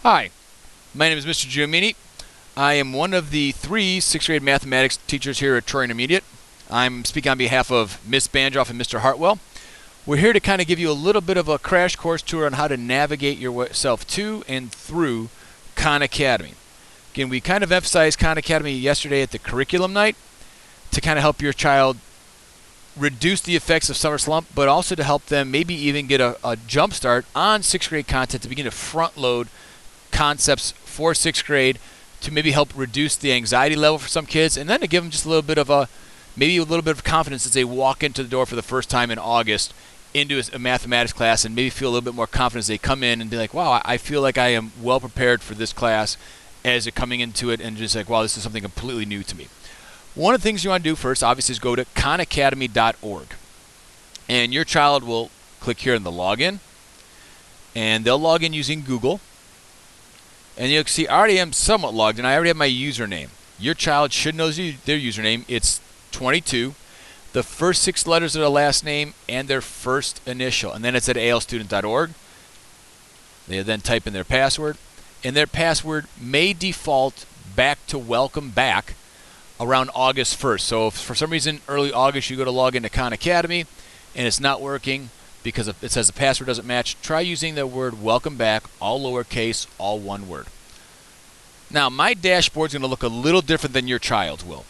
Hi, my name is Mr. Giomini. I am one of the 3 6th grade mathematics teachers here at Troy Intermediate. I'm speaking on behalf of Ms. Banjoff and Mr. Hartwell. We're here to kind of give you a little bit of a crash course tour on how to navigate yourself to and through Khan Academy. Again, we kind of emphasized Khan Academy yesterday at the curriculum night to kind of help your child reduce the effects of summer slump, but also to help them maybe even get a jump start on 6th grade content to begin to front load concepts for 6th grade to maybe help reduce the anxiety level for some kids, and then to give them just a little bit of confidence as they walk into the door for the first time in August into a mathematics class, and maybe feel a little bit more confident as they come in and be like, wow, I feel like I am well prepared for this class as they're coming into it, and just like, wow, this is something completely new to me. One of the things you want to do first, obviously, is go to khanacademy.org. And your child will click here in the login, and they'll log in using Google. And you'll see I already am somewhat logged in. I already have my username. Your child should know their username. It's 22, the first 6 letters of their last name, and their first initial. And then it's at alstudent.org. They then type in their password. And their password may default back to welcome back around August 1st. So if for some reason early August you go to log into Khan Academy and it's not working because it says the password doesn't match, try using the word welcome back, all lowercase, all one word. Now my dashboard is going to look a little different than your child's will.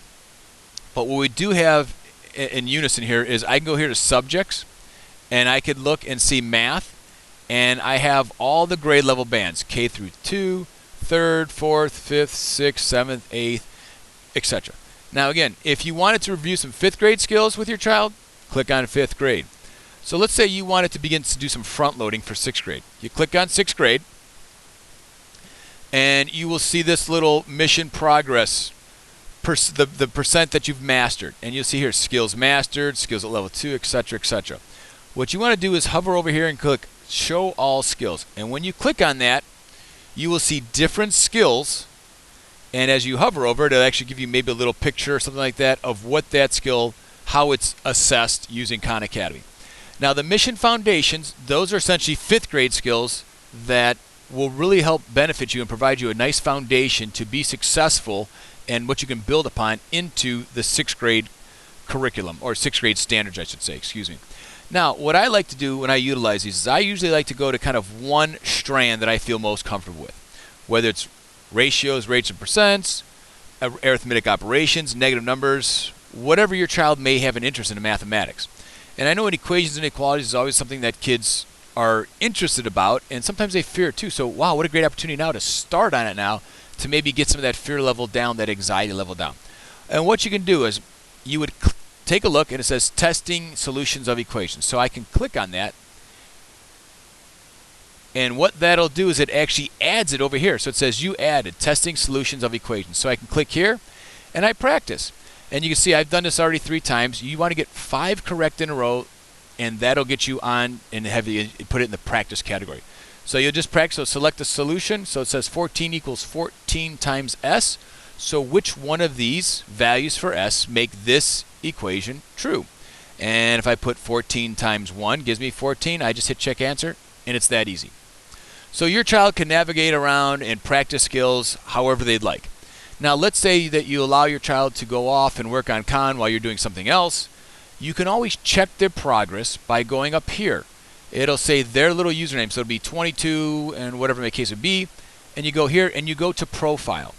But what we do have in unison here is I can go here to subjects and I could look and see math, and I have all the grade level bands, K through 2, 3rd, 4th, 5th, 6th, 7th, 8th, etc. Now again, if you wanted to review some 5th grade skills with your child, click on 5th grade. So let's say you wanted to begin to do some front loading for 6th grade. You click on 6th grade, and you will see this little mission progress, the percent that you've mastered. And you'll see here skills mastered, skills at level 2, etc., etc. What you want to do is hover over here and click show all skills. And when you click on that, you will see different skills. And as you hover over it, it'll actually give you maybe a little picture or something like that of what that skill, how it's assessed using Khan Academy. Now the mission foundations, those are essentially 5th grade skills that will really help benefit you and provide you a nice foundation to be successful and what you can build upon into the 6th grade curriculum, or 6th grade standards, I should say, excuse me. Now, what I like to do when I utilize these is I usually like to go to kind of one strand that I feel most comfortable with, whether it's ratios, rates, and percents, arithmetic operations, negative numbers, whatever your child may have an interest in mathematics. And I know in equations and inequalities is always something that kids are interested about, and sometimes they fear it too. So, wow, what a great opportunity now to start on it now to maybe get some of that fear level down, that anxiety level down. And what you can do is you would take a look, and it says testing solutions of equations. So I can click on that. And what that'll do is it actually adds it over here. So it says you added testing solutions of equations. So I can click here and I practice. And you can see I've done this already 3 times. You want to get 5 correct in a row, and that'll get you on and put it in the practice category. So you'll just practice. So select the solution. So it says 14 equals 14 times S. So which one of these values for S make this equation true? And if I put 14 times 1 gives me 14, I just hit check answer, and it's that easy. So your child can navigate around and practice skills however they'd like. Now let's say that you allow your child to go off and work on Khan while you're doing something else. You can always check their progress by going up here. It'll say their little username, so it'll be 22 and whatever the case would be, and you go here and you go to profile.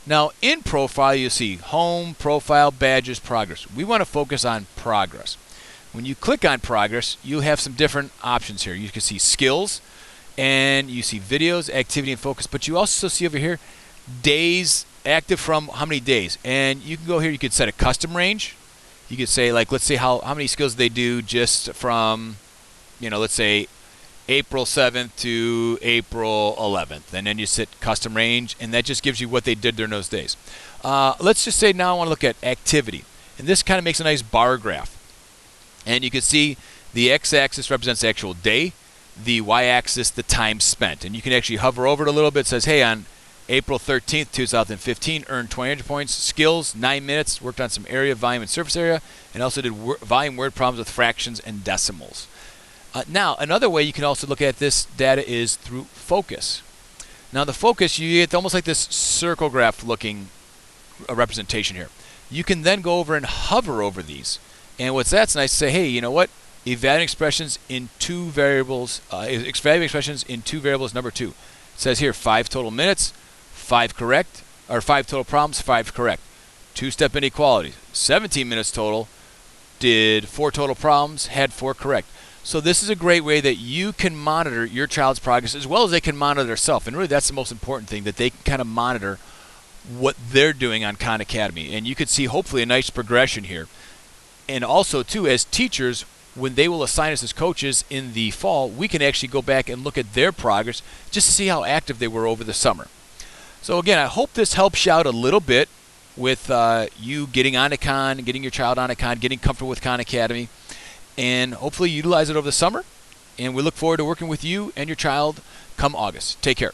Now in profile you'll see home, profile, badges, progress. We want to focus on progress. When you click on progress, you'll have some different options here. You can see skills, and you see videos, activity, and focus, but you also see over here days active from how many days. And you can go here, you could set a custom range. You could say, like, let's say how many skills they do just from, let's say April 7th to April 11th. And then you set custom range, and that just gives you what they did during those days. Let's just say now I want to look at activity. And this kind of makes a nice bar graph. And you can see the x-axis represents the actual day, the y-axis the time spent. And you can actually hover over it a little bit. It says, hey, on April 13th, 2015, earned 200 points. Skills, 9 minutes, worked on some area, volume, and surface area, and also did volume word problems with fractions and decimals. Now, another way you can also look at this data is through focus. Now the focus, you get almost like this circle graph looking representation here. You can then go over and hover over these. And what's that's nice to say, hey, you know what? Evaluating expressions in two variables, number 2. It says here 5 total minutes, 5 correct, or 5 total problems, 5 correct. 2-step inequality, 17 minutes total, did 4 total problems, had 4 correct. So this is a great way that you can monitor your child's progress as well as they can monitor themselves. And really that's the most important thing, that they can kind of monitor what they're doing on Khan Academy. And you could see hopefully a nice progression here. And also too, as teachers, when they will assign us as coaches in the fall, we can actually go back and look at their progress just to see how active they were over the summer. So again, I hope this helps you out a little bit with you getting onto Khan, getting your child onto Khan, getting comfortable with Khan Academy, and hopefully utilize it over the summer. And we look forward to working with you and your child come August. Take care.